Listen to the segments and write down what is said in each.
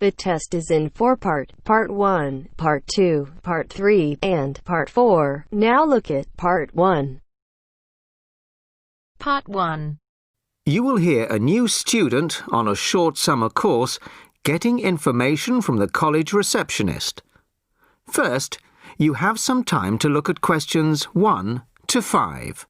The test is in 4-part, Part 1, Part 2, Part 3, and Part 4. Now look at Part 1. Part 1. You will hear a new student on a short summer course getting information from the college receptionist. First, you have some time to look at questions 1 to 5.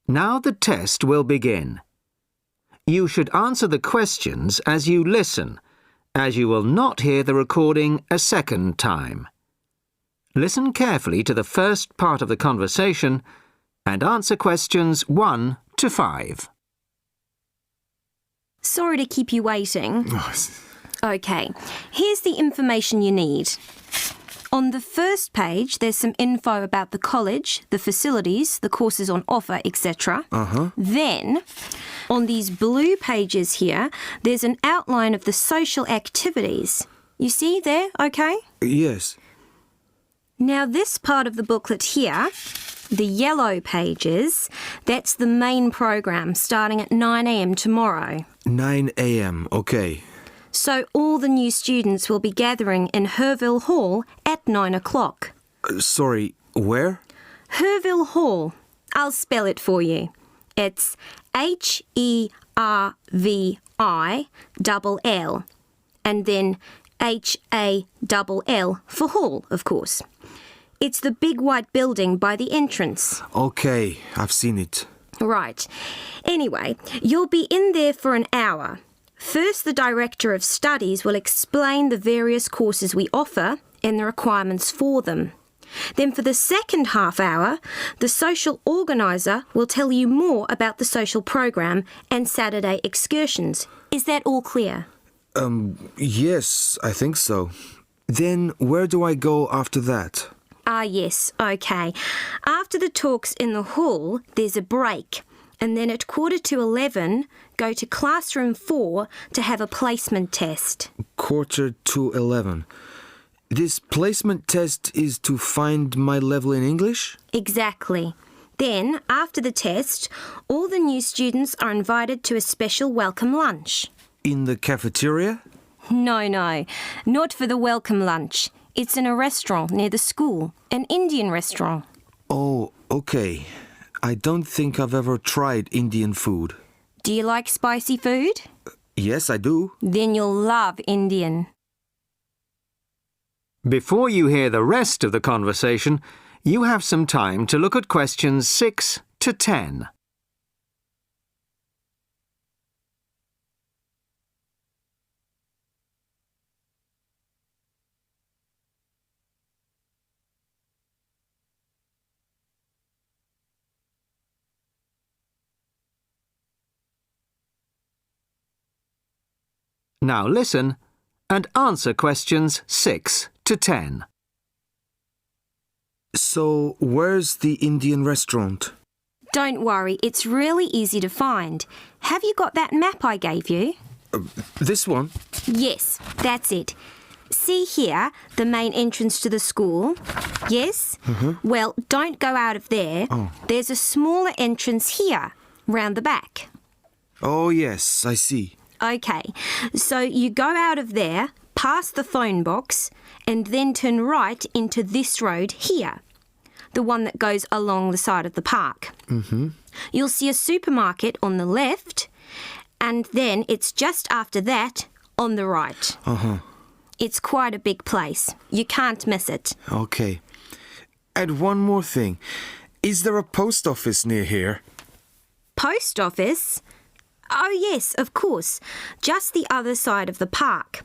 Now the test will begin. You should answer the questions as you listen, as you will not hear the recording a second time. Listen carefully to the first part of the conversation and answer questions 1 to 5. Sorry to keep you waiting. OK, here's the information you need. On the first page, there's some info about the college, the facilities, the courses on offer, etc. Then, on these blue pages here, there's an outline of the social activities. You see there, OK? Yes. Now, this part of the booklet here, the yellow pages, that's the main program starting at 9 a.m. tomorrow. 9 a.m., OK. So all the new students will be gathering in Herville Hall at 9 o'clock. Sorry, where? Herville Hall. I'll spell it for you. It's Hervill, and then Hall for hall, of course. It's the big white building by the entrance. OK, I've seen it. Right. Anyway, you'll be in there for an hour. First, the Director of Studies will explain the various courses we offer and the requirements for them. Then for the second half hour, the social organiser will tell you more about the social program and Saturday excursions. Is that all clear? Yes, I think so. Then where do I go after that? Yes, OK. After the talks in the hall, there's a break. And then at 11:15, go to classroom 4 to have a placement test. 11:45. This placement test is to find my level in English? Exactly. Then, after the test, all the new students are invited to a special welcome lunch. In the cafeteria? No, not for the welcome lunch. It's in a restaurant near the school, an Indian restaurant. Oh, OK. I don't think I've ever tried Indian food. Do you like spicy food? Yes, I do. Then you'll love Indian. Before you hear the rest of the conversation, you have some time to look at questions 6 to 10. Now listen and answer questions 6 to 10. So, where's the Indian restaurant? Don't worry, it's really easy to find. Have you got that map I gave you? This one? Yes, that's it. See here, the main entrance to the school? Yes? Well, don't go out of there. There's a smaller entrance here, round the back. Oh, yes, I see. OK, so you go out of there, past the phone box, and then turn right into this road here, the one that goes along the side of the park. You'll see a supermarket on the left, and then it's just after that on the right. It's quite a big place. You can't miss it. OK. And one more thing. Is there a post office near here? Post office? Oh, yes, of course. Just the other side of the park.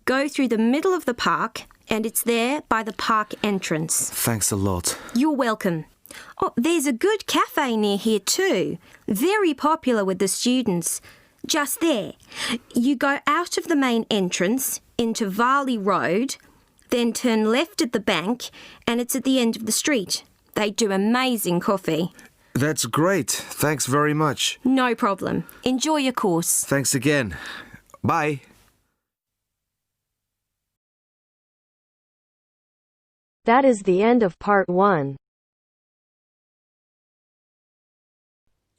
Go through the middle of the park, and it's there by the park entrance. Thanks a lot. You're welcome. Oh, there's a good cafe near here too. Very popular with the students. Just there. You go out of the main entrance into Varley Road, then turn left at the bank, and it's at the end of the street. They do amazing coffee. That's great. Thanks very much. No problem. Enjoy your course. Thanks again. Bye. That is the end of part 1.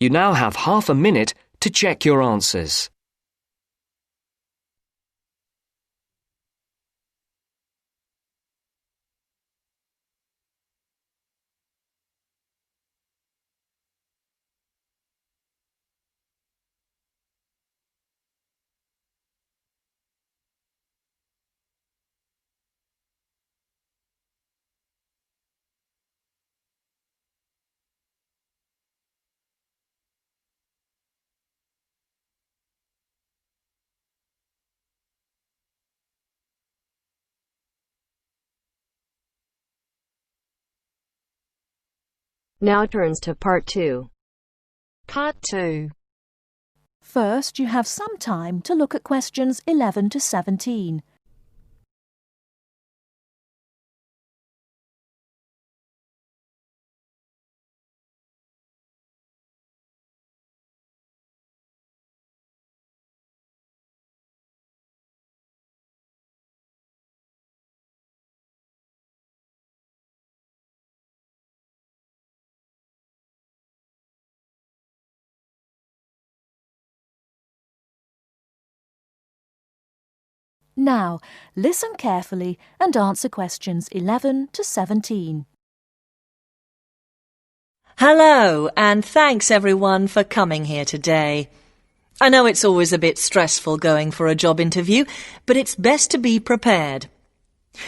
You now have half a minute to check your answers. Now turns to part 2. Part 2. First, you have some time to look at questions 11 to 17. Now, listen carefully and answer questions 11 to 17. Hello, and thanks everyone for coming here today. I know it's always a bit stressful going for a job interview, but it's best to be prepared.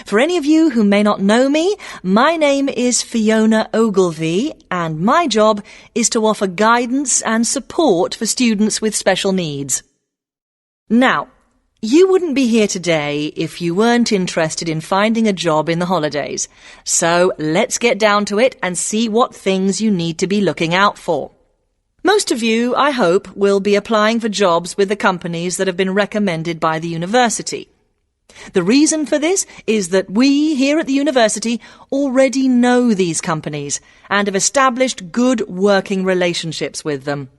For any of you who may not know me, my name is Fiona Ogilvie, and my job is to offer guidance and support for students with special needs. Now, you wouldn't be here today if you weren't interested in finding a job in the holidays. So let's get down to it and see what things you need to be looking out for. Most of you, I hope, will be applying for jobs with the companies that have been recommended by the university. The reason for this is that we here at the university already know these companies and have established good working relationships with them.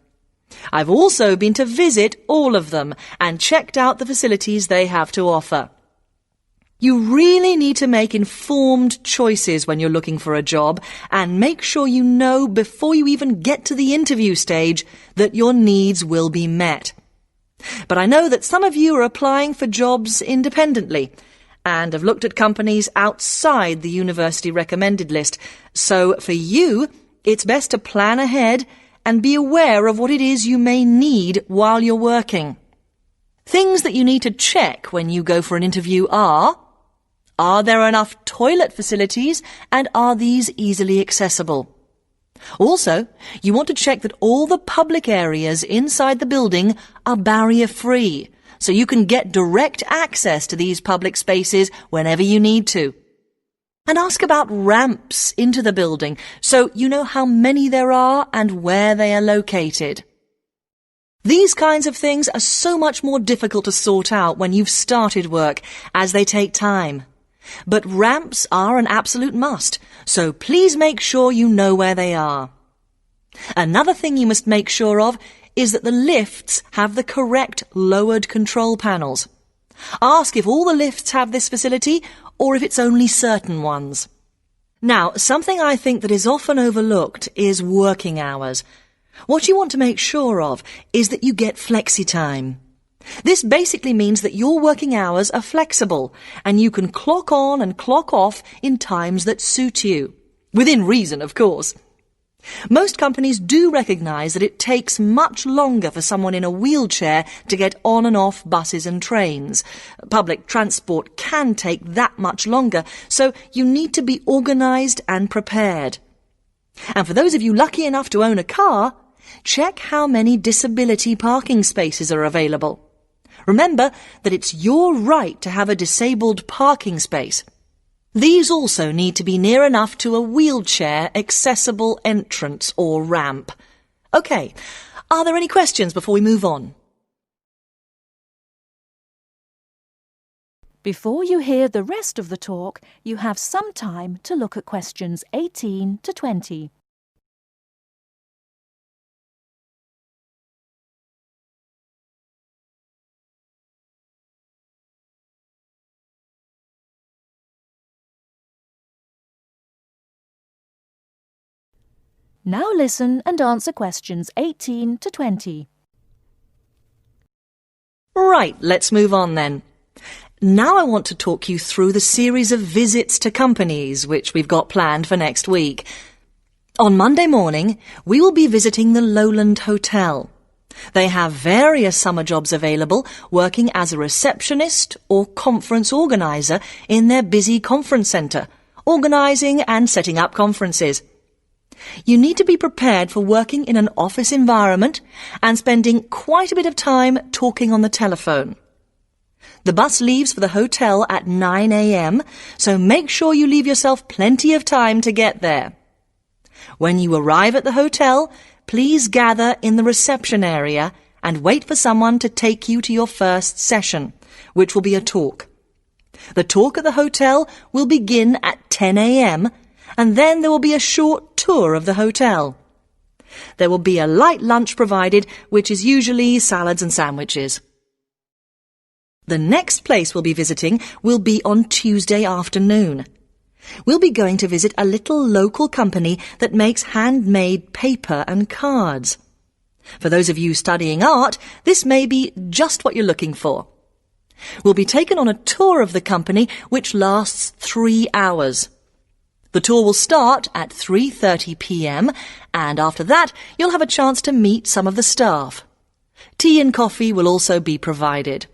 I've also been to visit all of them and checked out the facilities they have to offer. You really need to make informed choices when you're looking for a job and make sure you know before you even get to the interview stage that your needs will be met. But I know that some of you are applying for jobs independently and have looked at companies outside the university recommended list. So for you, it's best to plan ahead and be aware of what it is you may need while you're working. Things that you need to check when you go for an interview are there enough toilet facilities and are these easily accessible? Also, you want to check that all the public areas inside the building are barrier-free, so you can get direct access to these public spaces whenever you need to. And ask about ramps into the building, so you know how many there are and where they are located. These kinds of things are so much more difficult to sort out when you've started work, as they take time. But ramps are an absolute must, so please make sure you know where they are. Another thing you must make sure of is that the lifts have the correct lowered control panels. Ask if all the lifts have this facility or if it's only certain ones. Now, something I think that is often overlooked is working hours. What you want to make sure of is that you get flexi time. This basically means that your working hours are flexible and you can clock on and clock off in times that suit you. Within reason, of course. Most companies do recognise that it takes much longer for someone in a wheelchair to get on and off buses and trains. Public transport can take that much longer, so you need to be organised and prepared. And for those of you lucky enough to own a car, check how many disability parking spaces are available. Remember that it's your right to have a disabled parking space. These also need to be near enough to a wheelchair-accessible entrance or ramp. OK, are there any questions before we move on? Before you hear the rest of the talk, you have some time to look at questions 18 to 20. Now listen and answer questions 18 to 20. Right, let's move on then. Now I want to talk you through the series of visits to companies which we've got planned for next week. On Monday morning, we will be visiting the Lowland Hotel. They have various summer jobs available, working as a receptionist or conference organiser in their busy conference centre, organising and setting up conferences. You need to be prepared for working in an office environment and spending quite a bit of time talking on the telephone. The bus leaves for the hotel at 9 a.m, so make sure you leave yourself plenty of time to get there. When you arrive at the hotel, please gather in the reception area and wait for someone to take you to your first session, which will be a talk. The talk at the hotel will begin at 10 a.m, and then there will be a short tour of the hotel. There will be a light lunch provided, which is usually salads and sandwiches. The next place we'll be visiting will be on Tuesday afternoon. We'll be going to visit a little local company that makes handmade paper and cards. For those of you studying art, this may be just what you're looking for. We'll be taken on a tour of the company which lasts 3 hours. The tour will start at 3:30 p.m, and after that you'll have a chance to meet some of the staff. Tea and coffee will also be provided.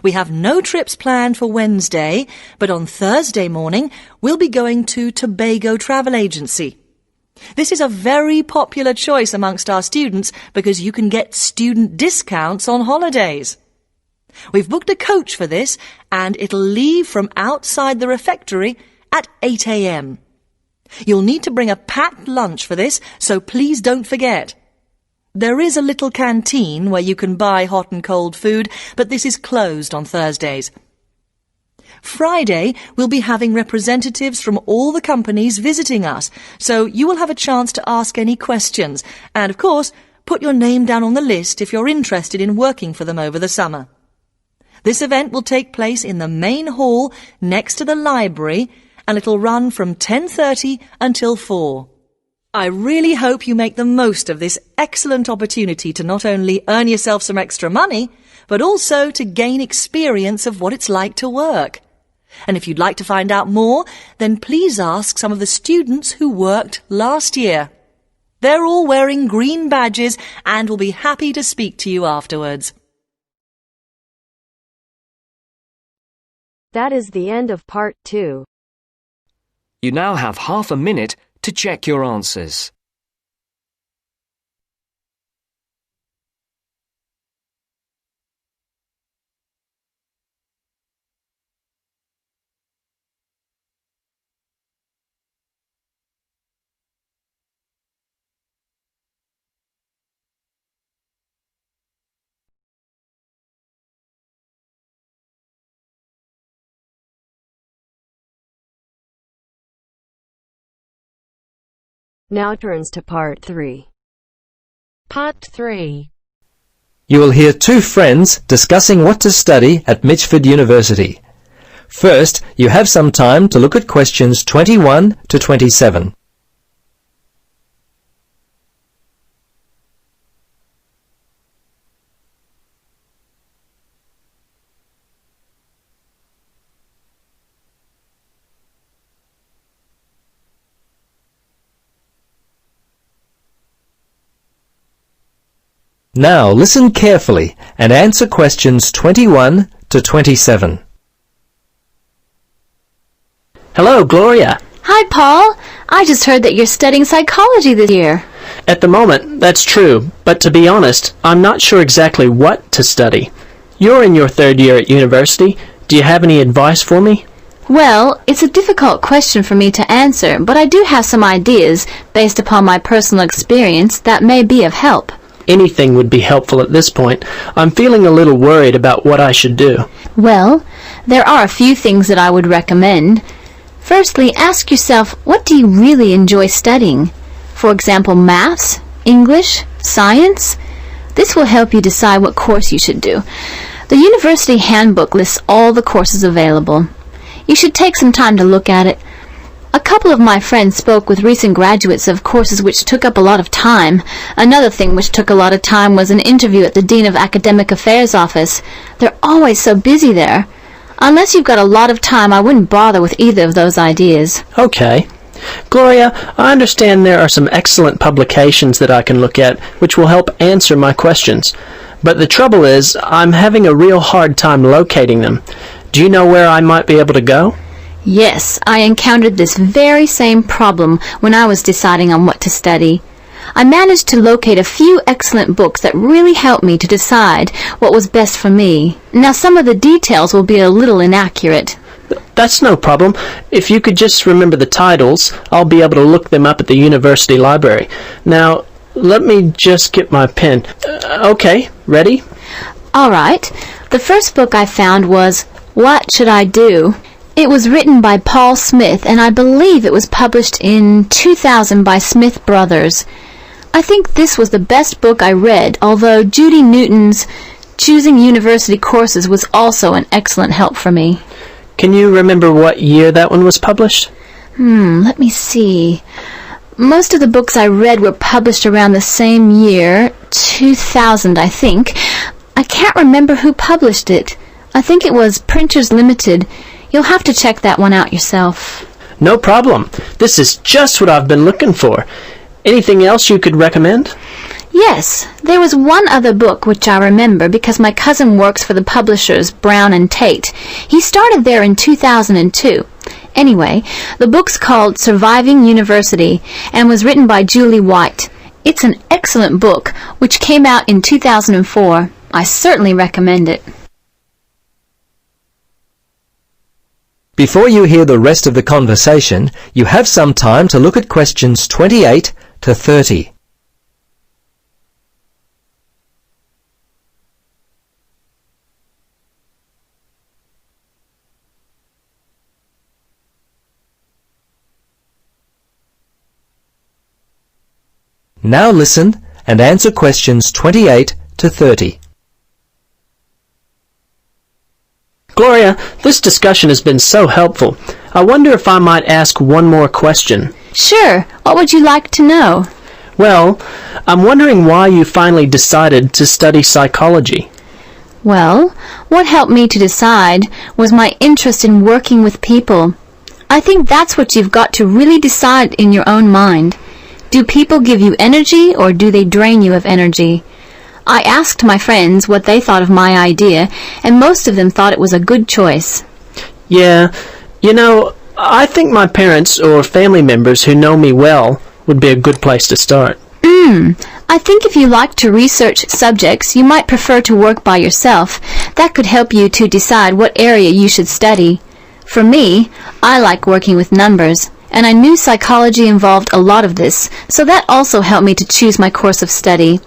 We have no trips planned for Wednesday, but on Thursday morning we'll be going to Tobago Travel Agency. This is a very popular choice amongst our students because you can get student discounts on holidays. We've booked a coach for this, and it'll leave from outside the refectory at 8 a.m. You'll need to bring a packed lunch for this, so please don't forget. There is a little canteen where you can buy hot and cold food, but this is closed on Thursdays. Friday, we'll be having representatives from all the companies visiting us, so you will have a chance to ask any questions, and of course, put your name down on the list if you're interested in working for them over the summer. This event will take place in the main hall next to the library, and it'll run from 10:30 until 4. I really hope you make the most of this excellent opportunity to not only earn yourself some extra money, but also to gain experience of what it's like to work. And if you'd like to find out more, then please ask some of the students who worked last year. They're all wearing green badges and will be happy to speak to you afterwards. That is the end of part 2. You now have half a minute to check your answers. Now turns to part 3. Part 3. You will hear two friends discussing what to study at Mitchford University. First, you have some time to look at questions 21 to 27. Now listen carefully and answer questions 21 to 27. Hello, Gloria. Hi, Paul. I just heard that you're studying psychology this year. At the moment, that's true, but to be honest, I'm not sure exactly what to study. You're in your 3rd year at university. Do you have any advice for me? Well, it's a difficult question for me to answer, but I do have some ideas based upon my personal experience that may be of help. Anything would be helpful at this point. I'm feeling a little worried about what I should do. Well, there are a few things that I would recommend. Firstly, ask yourself, what do you really enjoy studying? For example, maths, English, science? This will help you decide what course you should do. The university handbook lists all the courses available. You should take some time to look at it. A couple of my friends spoke with recent graduates of courses which took up a lot of time. Another thing which took a lot of time was an interview at the Dean of Academic Affairs office. They're always so busy there. Unless you've got a lot of time, I wouldn't bother with either of those ideas. Okay. Gloria, I understand there are some excellent publications that I can look at which will help answer my questions. But the trouble is, I'm having a real hard time locating them. Do you know where I might be able to go? Yes, I encountered this very same problem when I was deciding on what to study. I managed to locate a few excellent books that really helped me to decide what was best for me. Now, some of the details will be a little inaccurate. That's no problem. If you could just remember the titles, I'll be able to look them up at the university library. Now, let me just get my pen. Okay, ready? All right. The first book I found was What Should I Do? It was written by Paul Smith, and I believe it was published in 2000 by Smith Brothers. I think this was the best book I read, although Judy Newton's Choosing University Courses was also an excellent help for me. Can you remember what year that one was published? Let me see. Most of the books I read were published around the same year, 2000, I think. I can't remember who published it. I think it was Printers Limited. You'll have to check that one out yourself. No problem. This is just what I've been looking for. Anything else you could recommend? Yes, there was one other book which I remember because my cousin works for the publishers Brown and Tate. He started there in 2002. Anyway, the book's called Surviving University and was written by Julie White. It's an excellent book which came out in 2004. I certainly recommend it. Before you hear the rest of the conversation, you have some time to look at questions 28 to 30. Now listen and answer questions 28 to 30. Gloria, this discussion has been so helpful. I wonder if I might ask one more question. Sure. What would you like to know? Well, I'm wondering why you finally decided to study psychology. Well, what helped me to decide was my interest in working with people. I think that's what you've got to really decide in your own mind. Do people give you energy or do they drain you of energy? I asked my friends what they thought of my idea, and most of them thought it was a good choice. Yeah, I think my parents or family members who know me well would be a good place to start. I think if you like to research subjects, you might prefer to work by yourself. That could help you to decide what area you should study. For me, I like working with numbers, and I knew psychology involved a lot of this, so that also helped me to choose my course of study.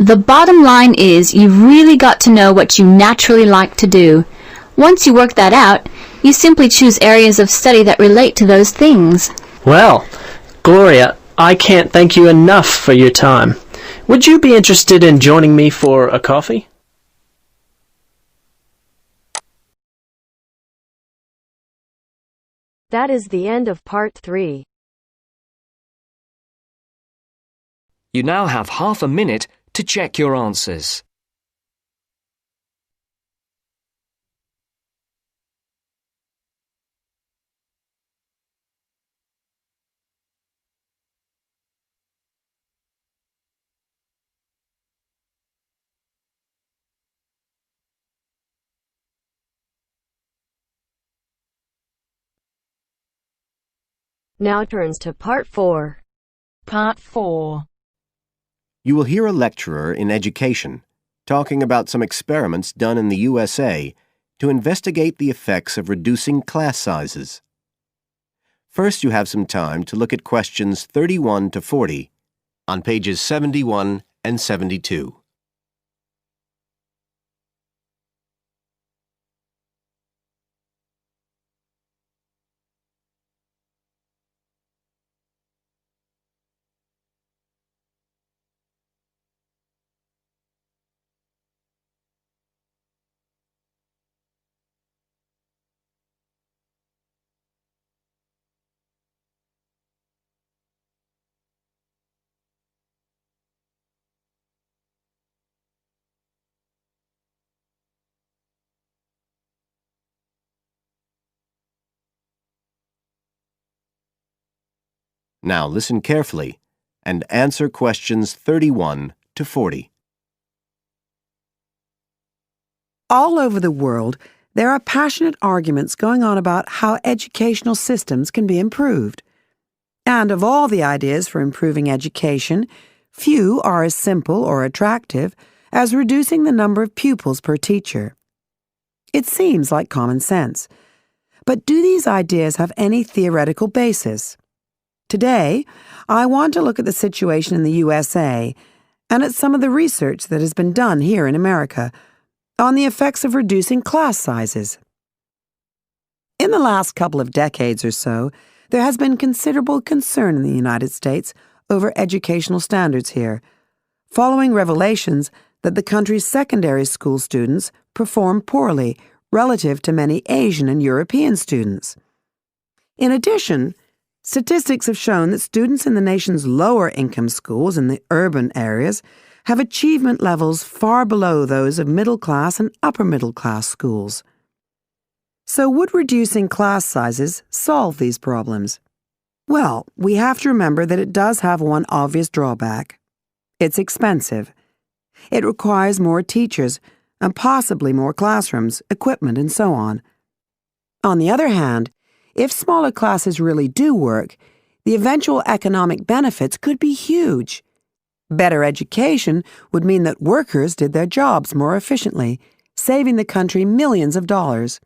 The bottom line is you've really got to know what you naturally like to do. Once you work that out, you simply choose areas of study that relate to those things. Well, Gloria, I can't thank you enough for your time. Would you be interested in joining me for a coffee? That is the end of part 3. You now have half a minute to check your answers. Now turns to part 4. Part 4. You will hear a lecturer in education talking about some experiments done in the USA to investigate the effects of reducing class sizes. First, you have some time to look at questions 31 to 40 on pages 71 and 72. Now listen carefully and answer questions 31 to 40. All over the world, there are passionate arguments going on about how educational systems can be improved. And of all the ideas for improving education, few are as simple or attractive as reducing the number of pupils per teacher. It seems like common sense. But do these ideas have any theoretical basis? Today, I want to look at the situation in the USA and at some of the research that has been done here in America on the effects of reducing class sizes. In the last couple of decades or so, there has been considerable concern in the United States over educational standards here, following revelations that the country's secondary school students perform poorly relative to many Asian and European students. In addition, statistics have shown that students in the nation's lower-income schools in the urban areas have achievement levels far below those of middle-class and upper-middle-class schools. So would reducing class sizes solve these problems? Well, we have to remember that it does have one obvious drawback. It's expensive. It requires more teachers and possibly more classrooms, equipment, and so on. On the other hand, if smaller classes really do work, the eventual economic benefits could be huge. Better education would mean that workers did their jobs more efficiently, saving the country millions of dollars.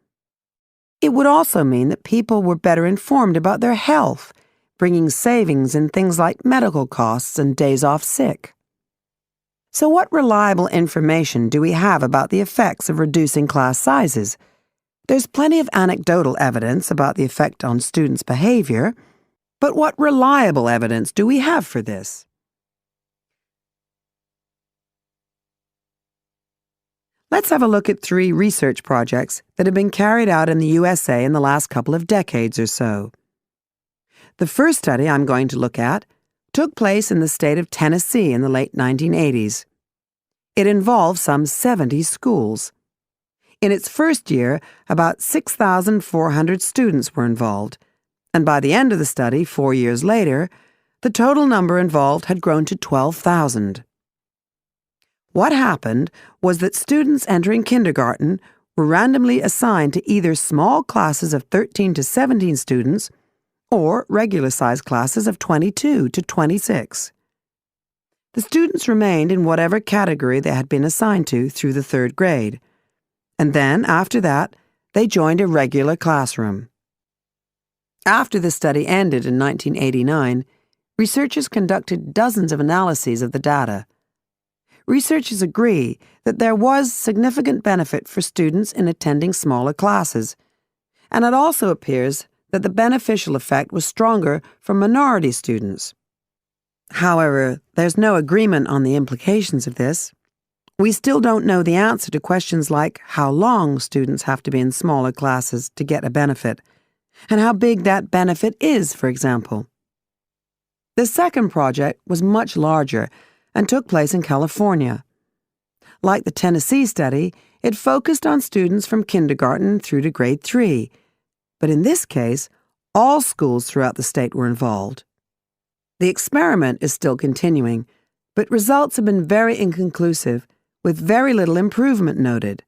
It would also mean that people were better informed about their health, bringing savings in things like medical costs and days off sick. So what reliable information do we have about the effects of reducing class sizes? There's plenty of anecdotal evidence about the effect on students' behavior, but what reliable evidence do we have for this? Let's have a look at 3 research projects that have been carried out in the USA in the last couple of decades or so. The first study I'm going to look at took place in the state of Tennessee in the late 1980s. It involved some 70 schools. In its first year, about 6,400 students were involved, and by the end of the study, 4 years later, the total number involved had grown to 12,000. What happened was that students entering kindergarten were randomly assigned to either small classes of 13 to 17 students or regular-sized classes of 22 to 26. The students remained in whatever category they had been assigned to through the 3rd grade, and then, after that, they joined a regular classroom. After the study ended in 1989, researchers conducted dozens of analyses of the data. Researchers agree that there was significant benefit for students in attending smaller classes, and it also appears that the beneficial effect was stronger for minority students. However, there's no agreement on the implications of this. We still don't know the answer to questions like how long students have to be in smaller classes to get a benefit, and how big that benefit is, for example. The second project was much larger and took place in California. Like the Tennessee study, it focused on students from kindergarten through to grade 3, but in this case, all schools throughout the state were involved. The experiment is still continuing, but results have been very inconclusive, with very little improvement noted.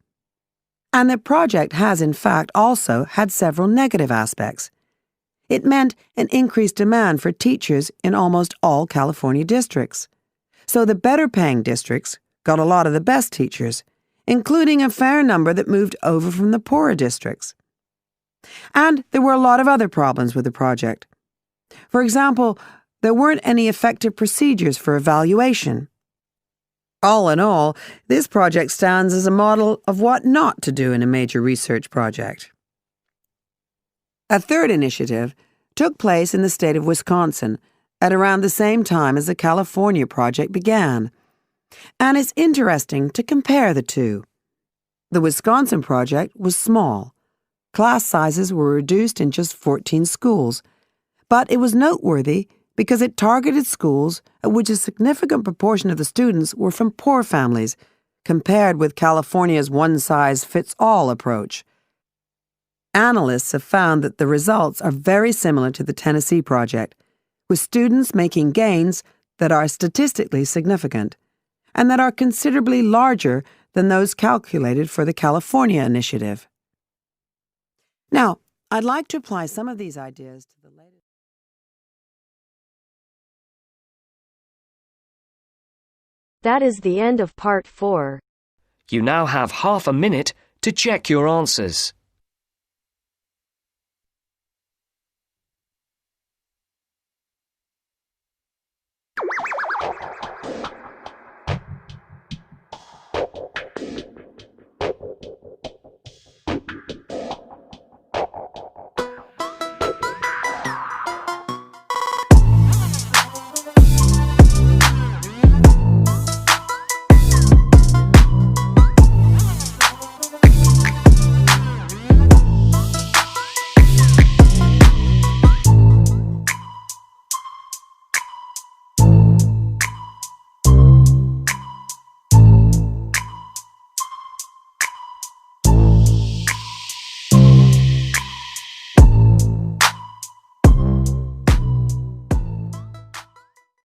And the project has, in fact, also had several negative aspects. It meant an increased demand for teachers in almost all California districts. So the better-paying districts got a lot of the best teachers, including a fair number that moved over from the poorer districts. And there were a lot of other problems with the project. For example, there weren't any effective procedures for evaluation. All in all, this project stands as a model of what not to do in a major research project. A third initiative took place in the state of Wisconsin at around the same time as the California project began, and it's interesting to compare the two. The Wisconsin project was small. Class sizes were reduced in just 14 schools, but it was noteworthy because it targeted schools at which a significant proportion of the students were from poor families, compared with California's one-size-fits-all approach. Analysts have found that the results are very similar to the Tennessee project, with students making gains that are statistically significant and that are considerably larger than those calculated for the California initiative. Now, I'd like to apply some of these ideas to the latest. That is the end of part 4. You now have half a minute to check your answers.